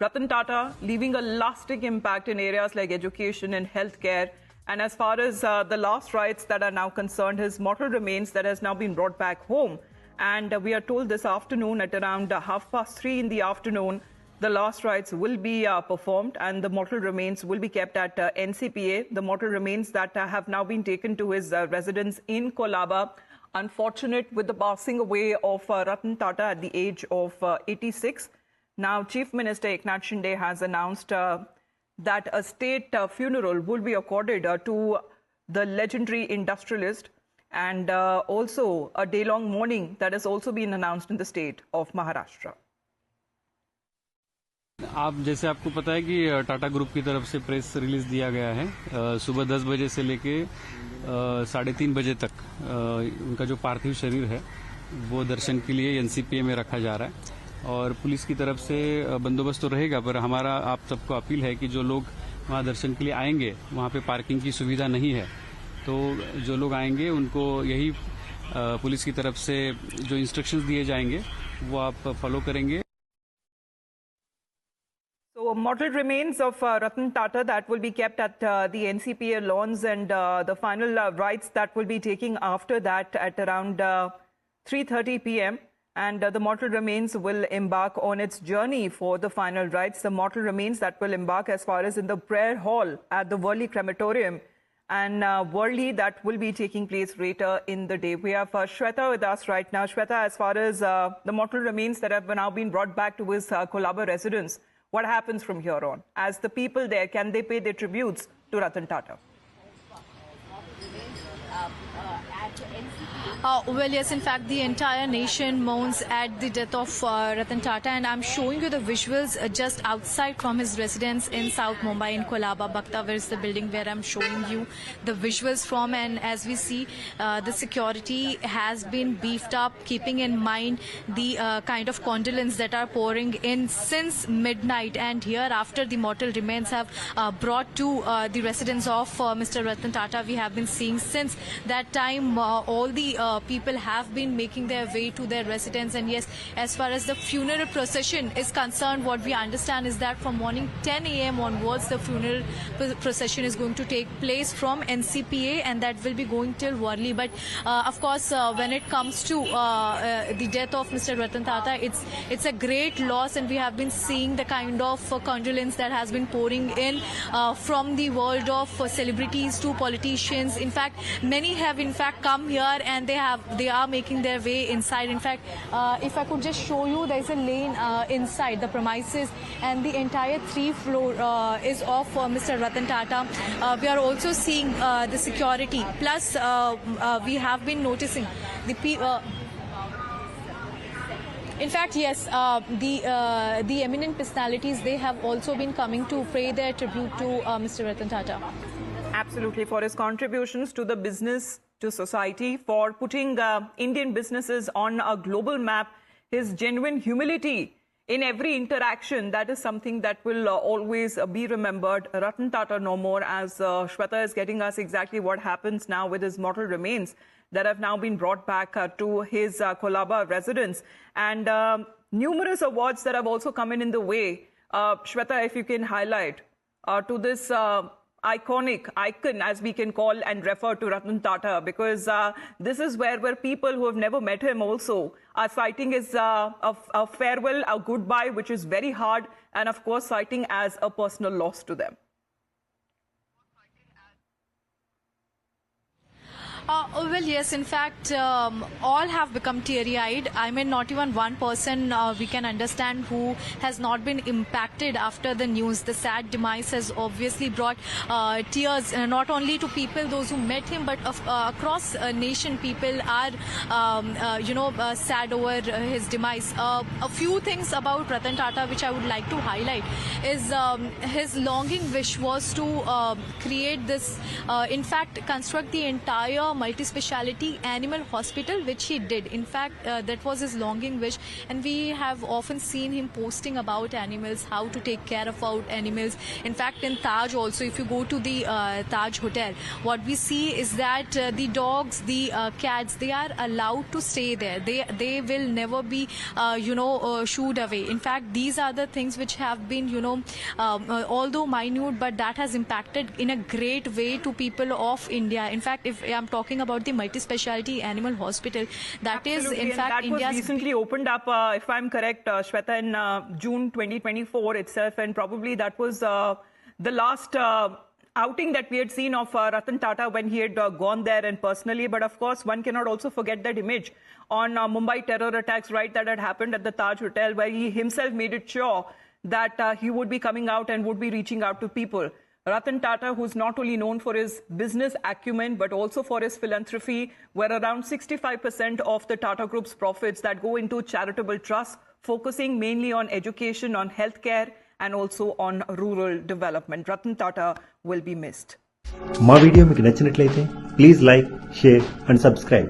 Ratan Tata leaving a lasting impact in areas like education and healthcare. And as far as the last rites that are now concerned, his mortal remains that has now been brought back home. And we are told this afternoon at around 3:30 in the afternoon, the last rites will be performed and the mortal remains will be kept at NCPA. The mortal remains that have now been taken to his residence in Colaba. Unfortunate with the passing away of Ratan Tata at the age of 86. Now, Chief Minister Eknath Shinde has announced that a state funeral will be accorded to the legendary industrialist, and also a day-long mourning that has also been announced in the state of Maharashtra. आप जैसे आपको पता है कि Tata group की तरफ से press release दिया गया है सुबह 10 बजे से लेके 3:30 बजे तक उनका जो पार्थिव शरीर है वो दर्शन के लिए एनसीपीए में रखा जा रहा है और पुलिस की तरफ से बंदोबस्त तो रहेगा, पर हमारा आप सबको अपील है कि जो लोग वहाँ दर्शन के लिए आएंगे वहाँ पे पार्किंग की सुविधा नहीं है, तो जो लोग आएंगे उनको यही पुलिस की तरफ से जो इंस्ट्रक्शंस दिए जाएंगे वो आप फॉलो करेंगे. So, mortal remains of Ratan Tata that will be kept at the NCPA lawns, and the final rites that will be taking after that at around 3:30 p.m. And the mortal remains will embark on its journey for the final rites. The mortal remains that will embark as far as in the prayer hall at the Worli crematorium, and Worli that will be taking place later in the day. We have Shweta with us right now. Shweta, as far as the mortal remains that have now been brought back to his Colaba residence, what happens from here on? As the people there, can they pay their tributes to Ratan Tata? Well, yes, in fact, the entire nation mourns at the death of Ratan Tata, and I'm showing you the visuals just outside from his residence in South Mumbai in Colaba. Bhaktawar is the building where I'm showing you the visuals from, and as we see, the security has been beefed up, keeping in mind the kind of condolence that are pouring in since midnight. And here, after the mortal remains have brought to the residence of Mr. Ratan Tata, we have been seeing since that time all the people have been making their way to their residence. And yes, as far as the funeral procession is concerned, what we understand is that from morning 10 a.m. onwards, the funeral procession is going to take place from NCPA, and that will be going till Worli. But of course, when it comes to the death of Mr. Ratan Tata, it's a great loss, and we have been seeing the kind of condolence that has been pouring in from the world of celebrities to politicians. In fact, many have in fact come here, and they are making their way inside. In fact, if I could just show you, there is a lane inside the premises, and the entire 3rd floor is of Mr. Ratan Tata. We are also seeing the security. Plus, we have been noticing the in fact, yes, the eminent personalities, they have also been coming to pay their tribute to Mr. Ratan Tata. Absolutely, for his contributions to the business, to society, for putting Indian businesses on a global map, his genuine humility in every interaction, that is something that will always be remembered. Ratan Tata no more, as Shweta is getting us exactly what happens now with his mortal remains that have now been brought back to his Colaba residence. And numerous awards that have also come in the way. Shweta, if you can highlight to this icon, as we can call and refer to Ratan Tata, because this is where people who have never met him also are citing his a farewell, a goodbye, which is very hard, and of course citing as a personal loss to them. Well, yes, in fact, all have become teary-eyed. I mean, not even one person we can understand who has not been impacted after the news. The sad demise has obviously brought tears, not only to people, those who met him, but across nation, people are, sad over his demise. A few things about Ratan Tata which I would like to highlight is his longing wish was to create this, in fact, construct the entire multi-speciality animal hospital, which he did. In fact, that was his longing wish, and we have often seen him posting about animals, how to take care of our animals. In fact, in Taj also, if you go to the Taj Hotel, what we see is that the dogs, the cats, they are allowed to stay there. They will never be shooed away. In fact, these are the things which have been although minute, but that has impacted in a great way to people of India. In fact, if I'm talking about the multi-speciality animal hospital, that Absolutely. is in fact that India's was recently opened up, if I'm correct, Shweta, in June 2024 itself, and probably that was the last outing that we had seen of Ratan Tata when he had gone there and personally. But of course, one cannot also forget that image on Mumbai terror attacks, right, that had happened at the Taj Hotel, where he himself made it sure that he would be coming out and would be reaching out to people. Ratan Tata, who's not only known for his business acumen, but also for his philanthropy, where around 65% of the Tata Group's profits that go into charitable trusts, focusing mainly on education, on healthcare, and also on rural development. Ratan Tata will be missed. మా video మీకు నచ్చినట్లయితే please like, share and subscribe.